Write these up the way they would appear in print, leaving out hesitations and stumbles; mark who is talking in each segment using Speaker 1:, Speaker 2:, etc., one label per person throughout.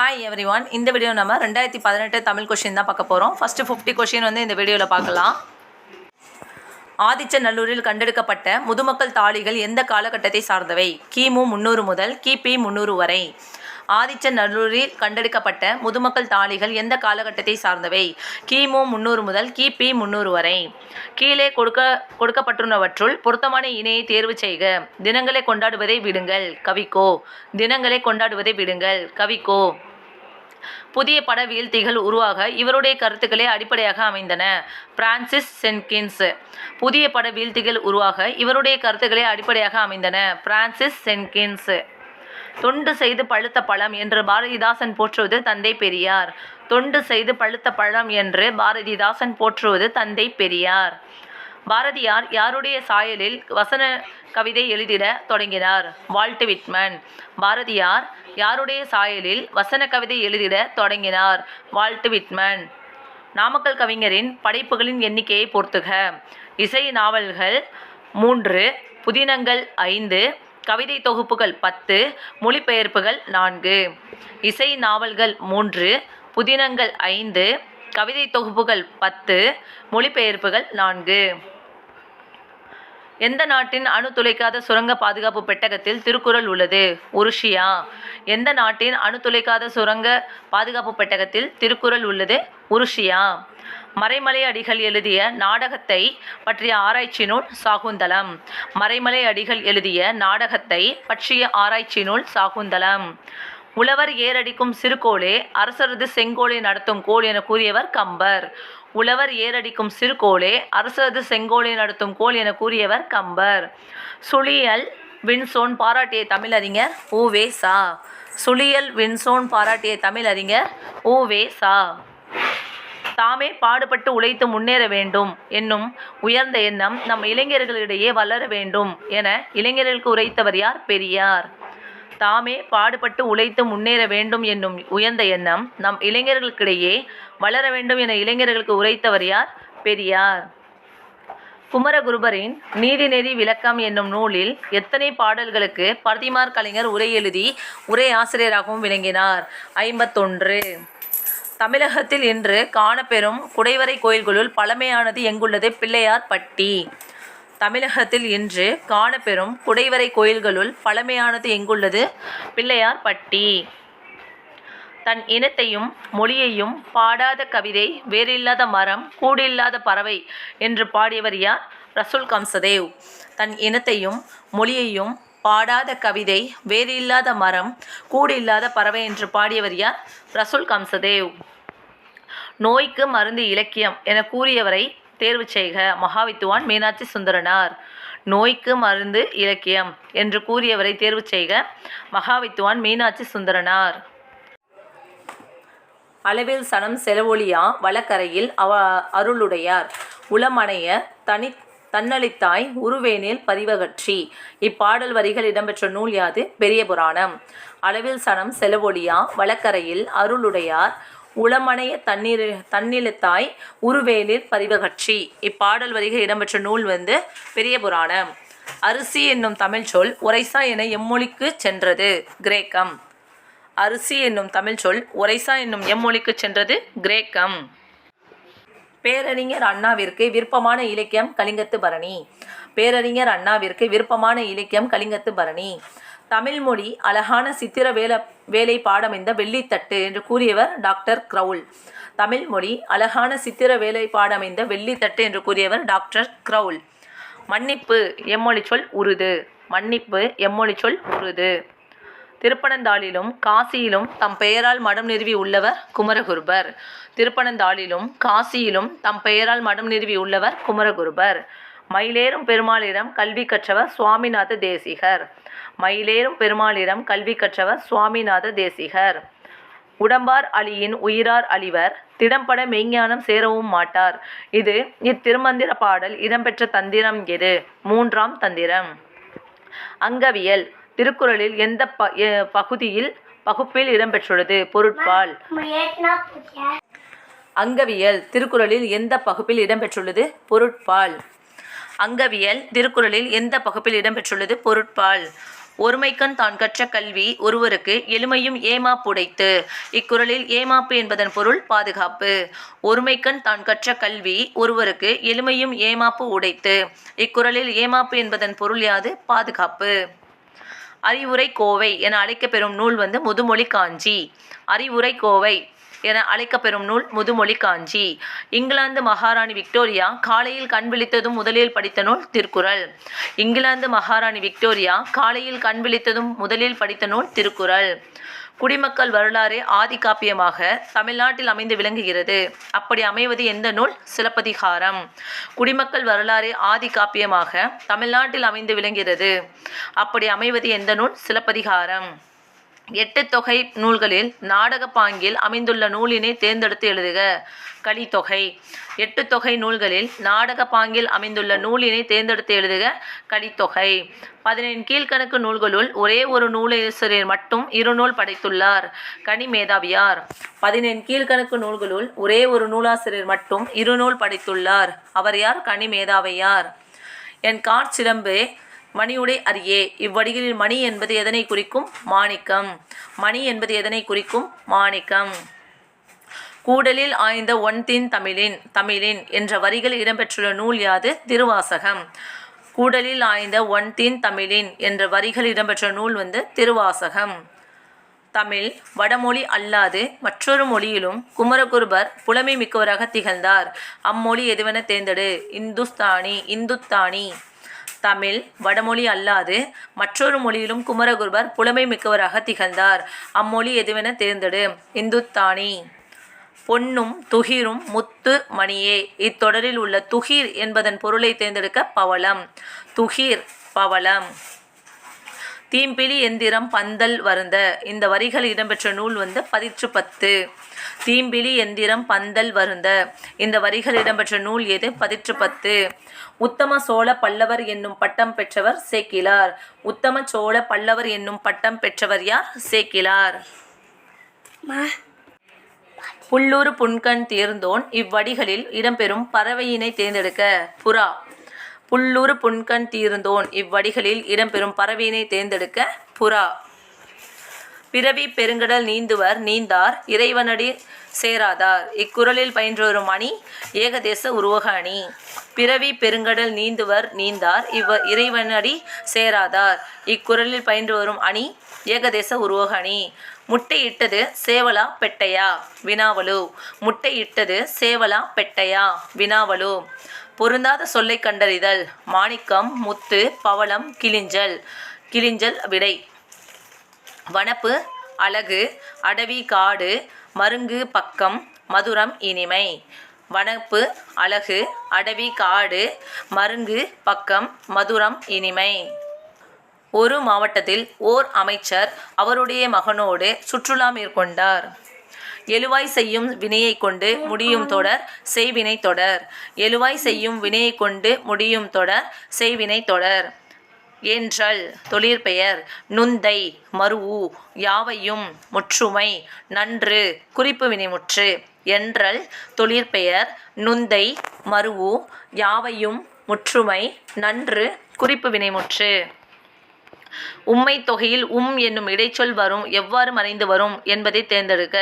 Speaker 1: Hi every one. இந்த video நம்ம 2018 Tamil question தான் பார்க்க போகிறோம். ஃபஸ்ட்டு 50 கொஷின் இந்த வீடியோவில் பார்க்கலாம். ஆதிச்சநல்லூரில் கண்டெடுக்கப்பட்ட முதுமக்கள் தாழிகள் எந்த காலகட்டத்தை சார்ந்தவை? கிமு 300 முதல் கிபி 300 வரை. ஆதிச்சநல்லூரில் கண்டெடுக்கப்பட்ட முதுமக்கள் தாழிகள் எந்த காலகட்டத்தை சார்ந்தவை? கிமு 300 முதல் கிபி 300 வரை. கீழே கொடுக்கப்பட்டுள்ளவற்றுள் பொருத்தமான இணையை தேர்வு செய்க. தினங்களை கொண்டாடுவதை விடுங்கள், கவிக்கோ. தினங்களை கொண்டாடுவதை விடுங்கள், கவிக்கோ. புதிய பட வீழ்த்திகள் உருவாக இவருடைய கருத்துக்களே அடிப்படையாக அமைந்தன. பிரான்சிஸ் சென்கின்ஸ். புதிய பட வீழ்த்திகள் உருவாக இவருடைய கருத்துக்களே அடிப்படையாக அமைந்தன. பிரான்சிஸ் சென்கின்ஸ். தொண்டு செய்து பழுத்த பழம் என்று பாரதிதாசன் போற்றுவது தந்தை பெரியார். தொண்டு செய்து பழுத்த பழம் என்று பாரதிதாசன் போற்றுவது தந்தை பெரியார். பாரதியார் யாருடைய சாயலில் வசன கவிதை எழுதிட தொடங்கினார்? Walt Whitman. பாரதியார் யாருடைய சாயலில் வசன கவிதை எழுதிட தொடங்கினார்? Walt Whitman. நாமக்கல் கவிஞரின் படைப்புகளின் எண்ணிக்கையை பொறுத்துக. இசை நாவல்கள் 3, புதினங்கள் 5, கவிதை தொகுப்புகள் 10, மொழிபெயர்ப்புகள் 4. இசை நாவல்கள் 3, புதினங்கள் 5, கவிதை தொகுப்புகள் 10, மொழிபெயர்ப்புகள் 4. எந்த நாட்டின் அணு துளைக்காத சுரங்க பாதுகாப்பு பெட்டகத்தில் திருக்குறள் உள்ளது? உருஷியா. எந்த நாட்டின் அணு துளைக்காத சுரங்க பாதுகாப்பு பெட்டகத்தில் திருக்குறள் உள்ளது? உருஷியா. மறைமலை அடிகள் எழுதிய நாடகத்தை பற்றிய ஆராய்ச்சி நூல் சாகுந்தலம். மறைமலை அடிகள் எழுதிய நாடகத்தை பற்றிய ஆராய்ச்சி நூல் சாகுந்தலம். உழவர் ஏரடிக்கும் சிறுகோளே அரசரது செங்கோலை நடத்தும் கோல் என கூறியவர் கம்பர். உழவர் ஏரடிக்கும் சிறுகோளே அரசரது செங்கோலை நடத்தும் கோல் என கூறியவர் கம்பர். சுழியல் வின்சோன் பாராட்டிய தமிழறிஞர் உ.வே.சா. சுழியல் வின்சோன் பாராட்டிய தமிழறிஞர் உ.வே.சா. தாமே பாடுபட்டு உழைத்து முன்னேற வேண்டும் என்னும் உயர்ந்த எண்ணம் நம் இளைஞர்களிடையே வளர வேண்டும் என இளைஞர்களுக்கு உரைத்தவர் யார்? பெரியார். தாமே பாடுபட்டு உழைத்து முன்னேற வேண்டும் என்னும் உயர்ந்த எண்ணம் நம் இளைஞர்களுக்கிடையே வளர வேண்டும் என இளைஞர்களுக்கு உரைத்தவர் யார்? பெரியார். குமரகுருபரின் நீதிநெறி விளக்கம் என்னும் நூலில் எத்தனை பாடல்களுக்கு பரதிமார் கலைஞர் உரை எழுதி உரை ஆசிரியராகவும் விளங்கினார்? 51. தமிழகத்தில் இன்று காணப்பெறும் குடைவரை கோயில்களுள் பழமையானது எங்குள்ளது? பிள்ளையார்பட்டி. தமிழகத்தில் இன்று காணப்பெறும் குடைவரை கோயில்களுள் பழமையானது எங்குள்ளது? பிள்ளையார்பட்டி. தன் இனத்தையும் மொழியையும் பாடாத கவிதை வேறில்லாத மரம் கூடில்லாத பறவை என்று பாடியவர் யார்? ரசூல் கம்சதேவ். தன் இனத்தையும் மொழியையும் பாடாத கவிதை வேறில்லாத மரம் கூடில்லாத பறவை என்று பாடியவர் யார்? ரசூல் கம்சதேவ். நோய்க்கு மருந்து இலக்கியம் என கூறியவரை தேர்வு செய்க. மகாவித்துவான் மீனாட்சி சுந்தரனார். நோய்க்கு மருந்து இலக்கியம் என்று கூறியவரை தேர்வு செய்க. மகாவித்துவான் மீனாட்சி சுந்தரனார். அளவில் சனம் செலவொழியா வழக்கரையில் அருளுடையார். உளமணைய தன்னளித்தாய் உருவேனில் பதிவகற்றி. இப்பாடல் வரிகள் இடம்பெற்ற நூல் யாது? பெரிய புராணம். அளவில் சனம் செலவொழியா வழக்கரையில் அருளுடையார் உளமணைய தன்னிழுத்தாய் உருவேலில் பதிவகற்றி. இப்பாடல் வரிகள் இடம்பெற்ற நூல் பெரிய புராணம். அரிசி என்னும் தமிழ் சொல் உரைசா என எம்மொழிக்கு சென்றது? கிரேக்கம். அரிசி என்னும் தமிழ் சொல் உரைசா என்னும் எம்மொழிக்கு சென்றது? கிரேக்கம். பேரறிஞர் அண்ணாவிற்கு விருப்பமான இலக்கியம் கலிங்கத்து பரணி. பேரறிஞர் அண்ணாவிற்கு விருப்பமான இலக்கியம் கலிங்கத்து பரணி. தமிழ் மொழி அழகான சித்திர வேலை பாடமைந்த வெள்ளித்தட்டு என்று கூறியவர் டாக்டர் கிரவுல். தமிழ் மொழி அழகான சித்திர வேலை பாடமைந்த வெள்ளித்தட்டு என்று கூறியவர் டாக்டர் கிரவுல். மன்னிப்பு எம்மொழி சொல் உருது. மன்னிப்பு எம்மொழி சொல் உருது. திருப்பனந்தாளிலும் காசியிலும் தம் பெயரால் மடம் நிறுவி உள்ளவர் குமரகுருபர். திருப்பனந்தாளிலும் காசியிலும் தம் பெயரால் மடம் நிறுவி உள்ளவர் குமரகுருபர். மயிலேறும் பெருமாளிடம் கல்வி கற்றவர் சுவாமிநாத தேசிகர். மயிலேறும் பெருமாளிடம் கல்வி கற்றவர் சுவாமிநாத தேசிகர். உடம்பார் அழியின் உயிரார் அழிவர் திடம்பட மெய்ஞானம் சேரவும் மாட்டார். இது இத்திருமந்திர பாடல் இடம்பெற்ற தந்திரம் எது? 3ஆம் தந்திரம். அங்கவியல் திருக்குறளில் எந்த பகுப்பில் இடம்பெற்றுள்ளது? பொருட்பால். அங்கவியல் திருக்குறளில் எந்த பகுப்பில் இடம்பெற்றுள்ளது? பொருட்பால். அங்கவியல் திருக்குறளில் எந்த பகுப்பில் இடம்பெற்றுள்ளது? பொருட்பால். ஒருமைக்கண் தான் கற்ற கல்வி ஒருவருக்கு எளிமையும் ஏமாப்புடைத்து. இக்குறளில் ஏமாப்பு என்பதன் பொருள் பாதுகாப்பு. ஒருமைக்கண் தான் கற்ற கல்வி ஒருவருக்கு எளிமையும் ஏமாப்பு உடைத்து. இக்குறளில் ஏமாப்பு என்பதன் பொருள் யாது? பாதுகாப்பு. அறிவுரை கோவை என அழைக்கப்பெறும் நூல் முதுமொழி காஞ்சி. அறிவுரை கோவை என அழைக்கப்பெறும் நூல் முதுமொழி காஞ்சி. இங்கிலாந்து மகாராணி விக்டோரியா காலையில் கண் விழித்ததும் முதலில் படித்த நூல் திருக்குறள். இங்கிலாந்து மகாராணி விக்டோரியா காலையில் கண் விழித்ததும் முதலில் படித்த நூல் திருக்குறள். குடிமக்கள் வரலாறு ஆதி காப்பியமாக தமிழ்நாட்டில் அமைந்து விளங்குகிறது. அப்படி அமைவது எந்த நூல்? சிலப்பதிகாரம். குடிமக்கள் வரலாறு ஆதி காப்பியமாக தமிழ்நாட்டில் அமைந்து விளங்குகிறது. அப்படி அமைவது எந்த நூல்? சிலப்பதிகாரம். 8 தொகை நூல்களில் நாடக பாங்கில் அமைந்துள்ள நூலினை தேர்ந்தெடுத்து எழுதுக. கலித்தொகை. 8 தொகை நூல்களில் நாடக பாங்கில் அமைந்துள்ள நூலினை தேர்ந்தெடுத்து எழுதுக. கலித்தொகை. 15 கீழ்கணக்கு நூல்களுள் ஒரே ஒரு நூலாசிரியர் மட்டும் 2 நூல் படைத்துள்ளார். கனிமேதாவியார். 15 கீழ்கணக்கு நூல்களுள் ஒரே ஒரு நூலாசிரியர் மட்டும் 2 நூல் படைத்துள்ளார். அவர் யார்? கனிமேதாவியார். என் காற்சிலம்பே மணியுடை அரியே. இவ்வடிகளில் மணி என்பது எதனை குறிக்கும்? மாணிக்கம். மணி என்பது எதனை குறிக்கும்? மாணிக்கம். கூடலில் ஆய்ந்த ஒன்தின் தமிழின் என்ற வரிகள் இடம்பெற்றுள்ள நூல் யாது? திருவாசகம். கூடலில் ஆய்ந்த ஒன்தின் தமிழின் என்ற வரிகள் இடம்பெற்ற நூல் திருவாசகம். தமிழ் வடமொழி அல்லாது மற்றொரு மொழியிலும் குமரகுருபர் புலமை மிக்கவராக திகழ்ந்தார். அம்மொழி எதுவென தேர்ந்தெடு. இந்துத்தானி. தமிழ் வடமொழி அல்லாது மற்றொரு மொழியிலும் குமரகுருபர் புலமை மிக்கவராக திகழ்ந்தார். அம்மொழி எதுவென தேர்ந்தெடு. இந்துத்தானி. பொன்னும் துகிரும் முத்து மணியே. இத்தொடரில் உள்ள துகிர் என்பதன் பொருளை தேர்ந்தெடுக்க. பவளம். துகிர் பவளம். தீம்பிலி எந்திரம் பந்தல் வருந்த. இந்த வரிகள் இடம்பெற்ற நூல் பதிற்று 10. தீம்பிலி எந்திரம் பந்தல் வருந்த. இந்த வரிகள் இடம்பெற்ற நூல் எது? பதிற்று 10. உத்தம சோழ பல்லவர் என்னும் பட்டம் பெற்றவர் சேக்கிழார். உத்தம சோழ பல்லவர் என்னும் பட்டம் பெற்றவர் யார்? சேக்கிழார். புல்லூர் புன்கண் தேர்ந்தோன். இவ்வடிகளில் இடம்பெறும் பறவையினை தேர்ந்தெடுக்க. புறா. புல்லூர் புன்கண் தீர்ந்தோன். இவ்வடிகளில் இடம்பெறும் பறவையினை தேர்ந்தெடுக்க. புறா. பிறவி பெருங்கடல் நீந்துவர் நீந்தார் இறைவனடி சேராதார். இக்குறளில் பயின்று வரும் அணி ஏகதேச உருவக அணி. பிறவி பெருங்கடல் நீந்துவர் நீந்தார் இறைவனடி சேராதார். இக்குறளில் பயின்று வரும் அணி ஏகதேச உருவக அணி. முட்டையிட்டது சேவலா பெட்டையா? வினாவலு. முட்டையிட்டது சேவலா பெட்டையா? வினாவலு. பொருந்தாத சொல்லை கண்டறிதல். மாணிக்கம், முத்து, பவளம், கிளிஞ்சல். விடை. வனப்பு அழகு, அடவி காடு, மருங்கு பக்கம், மதுரம் இனிமை. வனப்பு அழகு, அடவி காடு, மருங்கு பக்கம், மதுரம் இனிமை. ஒரு மாவட்டத்தில் ஓர் அமைச்சர் அவருடைய மகனோடு சுற்றுலா மேற்கொண்டார். எழுவாய் செய்யும் வினையை கொண்டு முடியும் தொடர் செய்வினை தொடர். எழுவாய் செய்யும் வினையை கொண்டு முடியும் தொடர் செய்வினை தொடர். ஏன்றல் தொழிற்பெயர். நுந்தை மருவு யாவையும் முற்றுமை நன்று குறிப்பு வினைமுற்று. என்றல் தொழிற்பெயர். நுந்தை மருவு யாவையும் முற்றுமை நன்று குறிப்பு வினைமுற்று. உம்மை தொகையில் என்னும் இடைச்சொல் வரும் எவ்வாறு மறைந்து வரும் என்பதை தேர்ந்தெடுக்க.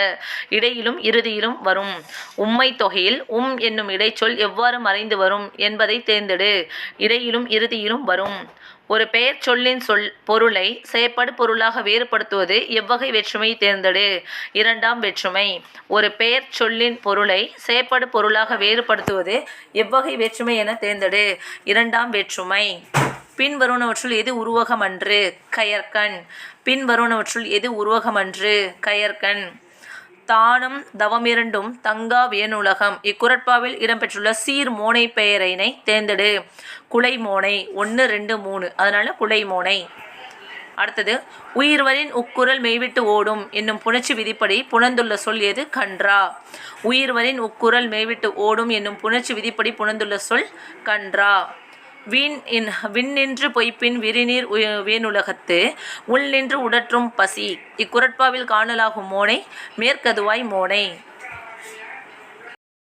Speaker 1: இடையிலும் இறுதியிலும் வரும். உம்மை தொகையில் என்னும் இடைச்சொல் எவ்வாறு மறைந்து வரும் என்பதை தேர்ந்தெடு. இடையிலும் இறுதியிலும் வரும். ஒரு பெயர் சொல்லின் பொருளை செயற்படு பொருளாக வேறுபடுத்துவது எவ்வகை வேற்றுமை? தேர்ந்தெடு. இரண்டாம் வேற்றுமை. ஒரு பெயர் சொல்லின் பொருளை செயற்படு பொருளாக வேறுபடுத்துவது எவ்வகை வேற்றுமை என தேர்ந்தெடு. இரண்டாம் வேற்றுமை. பின்வருவனவற்றுள் எது உருவகமன்று? கயற்கண். பின்வருவனவற்றுள் எது உருவகமன்று? கயற்கண். தானம் தவமிரண்டும் தங்கா வியனுலகம். இக்குறட்பாவில் இடம்பெற்றுள்ள சீர் மோனை பெயரினை தேர்ந்தெடு. குலைமோனை. 1, 2, 3. அதனால குலைமோனை. அடுத்தது உயிர்வரின் உக்குரல் மெய்விட்டு ஓடும் என்னும் புணர்ச்சி விதிப்படி புணர்ந்துள்ள சொல் எது? கன்றா. உயிர்வரின் உக்குரல் மெய்விட்டு ஓடும் என்னும் புணர்ச்சி விதிப்படி புணர்ந்துள்ள சொல் கன்றா. விண்ணின்று பொய்ப்பின் விரிநீர் வேனுலகத்து உள் நின்று உடற்றும் பசி. இக்குறட்பாவில் காணலாகும் மோனை மேற்கதுவாய் மோனை.